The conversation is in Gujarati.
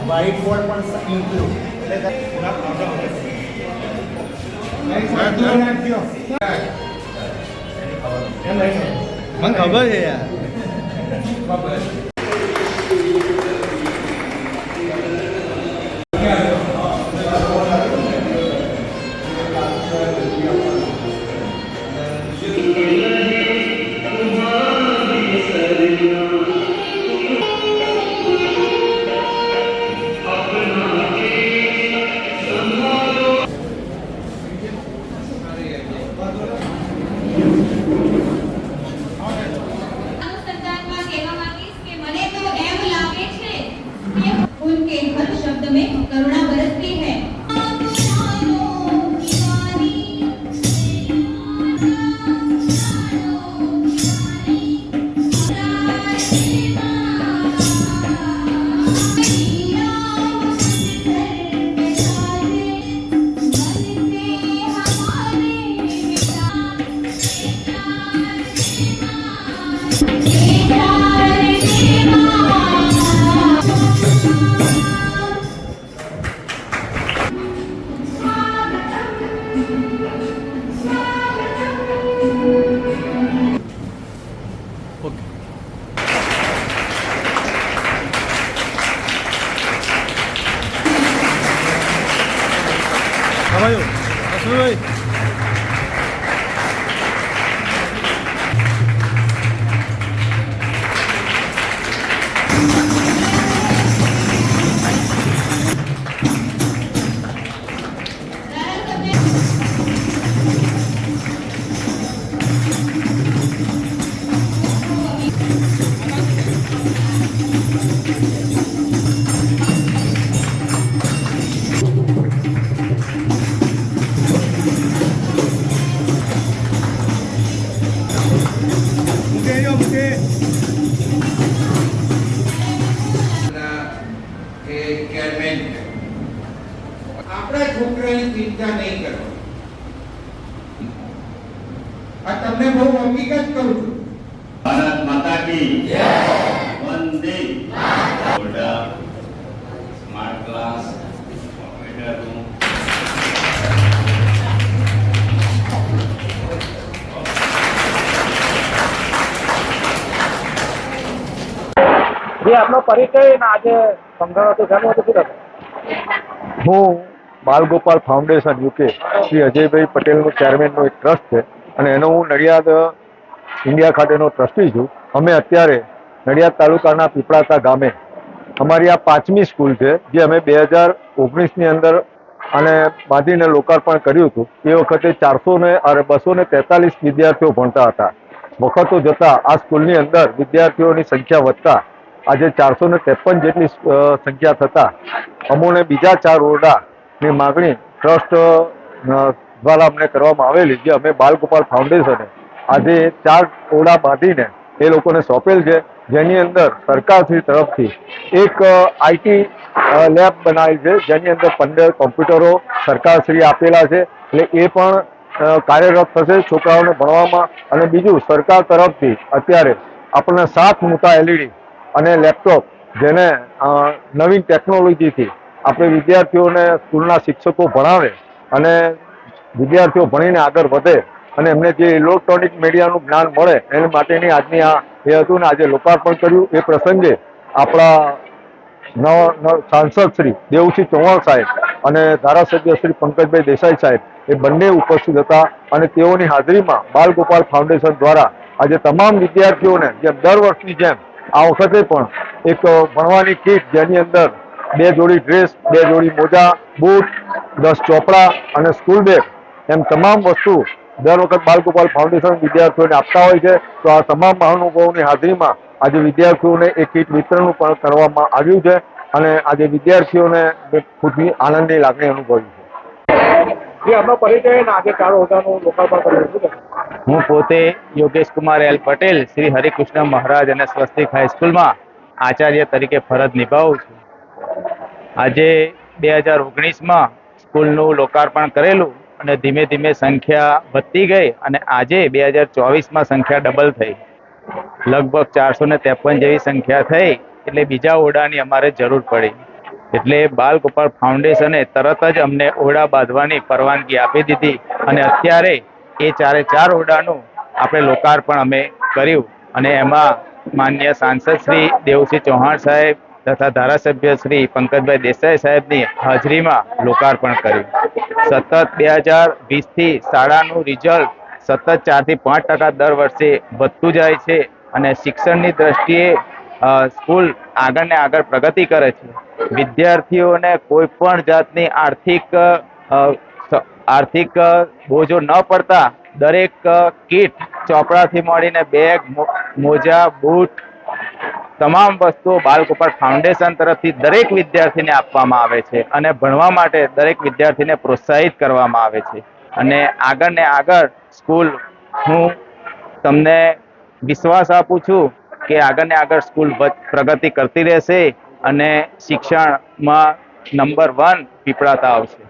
વ્હાઇટ બોર્ડ પણ ઇન્ક્લુડ મને ખબર છે યાર. उनके हर शब्द में करुणा बरसती है। Kabayo, Asuy. આપણા છોકરાની ચિંતા નહીં કરો. આ તમને બહુ હકીકત કહું છું. ભારત માતા કી જય. Vande Mataram. Smart class computer room. આપનો પરિચય આજે સમજાવો તો ઘણું હતું. શું હું બાલગોપાલ ફાઉન્ડેશન યુકે શ્રી અજયભાઈ પટેલનું ચેરમેનનું એક ટ્રસ્ટ છે અને એનો હું નડિયાદ ઇન્ડિયા ખાતેનો ટ્રસ્ટી છું. અમે અત્યારે નડિયાદ તાલુકાના પીપળાતા ગામે અમારી આ 5મી સ્કૂલ છે જે અમે 2019ની અંદર અને બાંધીને લોકાર્પણ કર્યું હતું. એ વખતે 243 વિદ્યાર્થીઓ ભણતા હતા. વખતો જતાં આ સ્કૂલની અંદર વિદ્યાર્થીઓની સંખ્યા વધતા આજે 453 જેટલી સંખ્યા થતાં અમોને બીજા 4 ઓરડાની માગણી ટ્રસ્ટ દ્વારા અમને કરવામાં આવેલી, જે અમે બાલગોપાલ ફાઉન્ડેશને આજે 4 ઓરડા બાંધીને એ લોકોને સોંપેલ છે, જેની અંદર સરકારશ્રી તરફથી એક આઈટી લેબ બનાવેલ છે, જેની અંદર 15 કોમ્પ્યુટરો સરકારશ્રી આપેલા છે. એટલે એ પણ કાર્યરત થશે છોકરાઓને ભણવામાં. અને બીજું, સરકાર તરફથી અત્યારે આપણને 7 મોટા એલઈડી અને લેપટોપ, જેને નવીન ટેકનોલોજીથી આપણે વિદ્યાર્થીઓને સ્કૂલના શિક્ષકો ભણાવે અને વિદ્યાર્થીઓ ભણીને આગળ વધે અને એમને જે ઇલેક્ટ્રોનિક મીડિયાનું જ્ઞાન મળે એના માટેની આજની આ એ હતું ને આજે લોકાર્પણ કર્યું. એ પ્રસંગે આપણા સાંસદ શ્રી દેવસિંહ ચૌહાણ સાહેબ અને ધારાસભ્ય શ્રી પંકજભાઈ દેસાઈ સાહેબ એ બંને ઉપસ્થિત હતા અને તેઓની હાજરીમાં બાલગોપાલ ફાઉન્ડેશન દ્વારા આજે તમામ વિદ્યાર્થીઓને જેમ દર વર્ષની જેમ આ વખતે પણ એક ભણવાની કીટ, જેની અંદર 2 જોડી ડ્રેસ, 2 જોડી મોજા, બૂટ, 10 ચોપડા અને સ્કૂલ બેગ એમ તમામ વસ્તુ દર વખત બાલગોપાલ ફાઉન્ડેશન વિદ્યાર્થીઓને આપતા હોય છે. તો આ તમામ મહાનુભાવોની હાજરીમાં આજે વિદ્યાર્થીઓને એક કીટ વિતરણ પણ કરવામાં આવ્યું છે અને આજે વિદ્યાર્થીઓને ખુદની આનંદની લાગણી અનુભવી છે. આપનો પરિચય આજે 4 ઓરડાનું લોકાર્પણ કર્યું. હું પોતે યોગેશ કુમાર એલ પટેલ શ્રી હરિકૃષ્ણ મહારાજ અને સ્વસ્તિક હાઈસ્કૂલમાં આચાર્ય તરીકે ફરજ નિભાવું છું. આજે 2019માં સ્કૂલનું લોકાર્પણ કરેલું અને ધીમે ધીમે સંખ્યા વધતી ગઈ અને આજે 2024માં સંખ્યા ડબલ થઈ. લગભગ 453 જેવી સંખ્યા થઈ એટલે બીજા ઓરડાની અમારે જરૂર પડી. એટલે બાલ ગોપાલ ફાઉન્ડેશને તરત જ અમને ઓરડા બાંધવાની પરવાનગી આપી દીધી અને અત્યારે એ 4 ઓરડાનું આપણે લોકાર્પણ અમે કર્યું અને એમાં માનનીય સાંસદ શ્રી દેવસિંહ ચૌહાણ સાહેબ તથા ધારાસભ્ય શ્રી પંકજભાઈ દેસાઈ સાહેબની હાજરીમાં લોકાર્પણ કર્યું. સતત 2020 થી શાળાનું રિઝલ્ટ સતત 4 થી 5% દર વર્ષે વધતું જાય છે અને શિક્ષણની દ્રષ્ટિએ સ્કૂલ આગળ ને આગળ પ્રગતિ કરે છે. વિદ્યાર્થીઓને કોઈ પણ જાતની આર્થિક બોજો ન પડતા દરેક કીટ, ચોપડાથી મળીને બેગ, મોજા, બૂટ, તમામ વસ્તુઓ બાલગોપાલ ફાઉન્ડેશન તરફથી દરેક વિદ્યાર્થીને આપવામાં આવે છે અને ભણવા માટે દરેક વિદ્યાર્થીને પ્રોત્સાહિત કરવામાં આવે છે. અને આગળ ને આગળ સ્કૂલ, હું તમને વિશ્વાસ આપું છું કે આગળ ને આગળ સ્કૂલ પ્રગતિ કરતી રહેશે અને શિક્ષણમાં નંબર 1 પીપળાતા આવશે.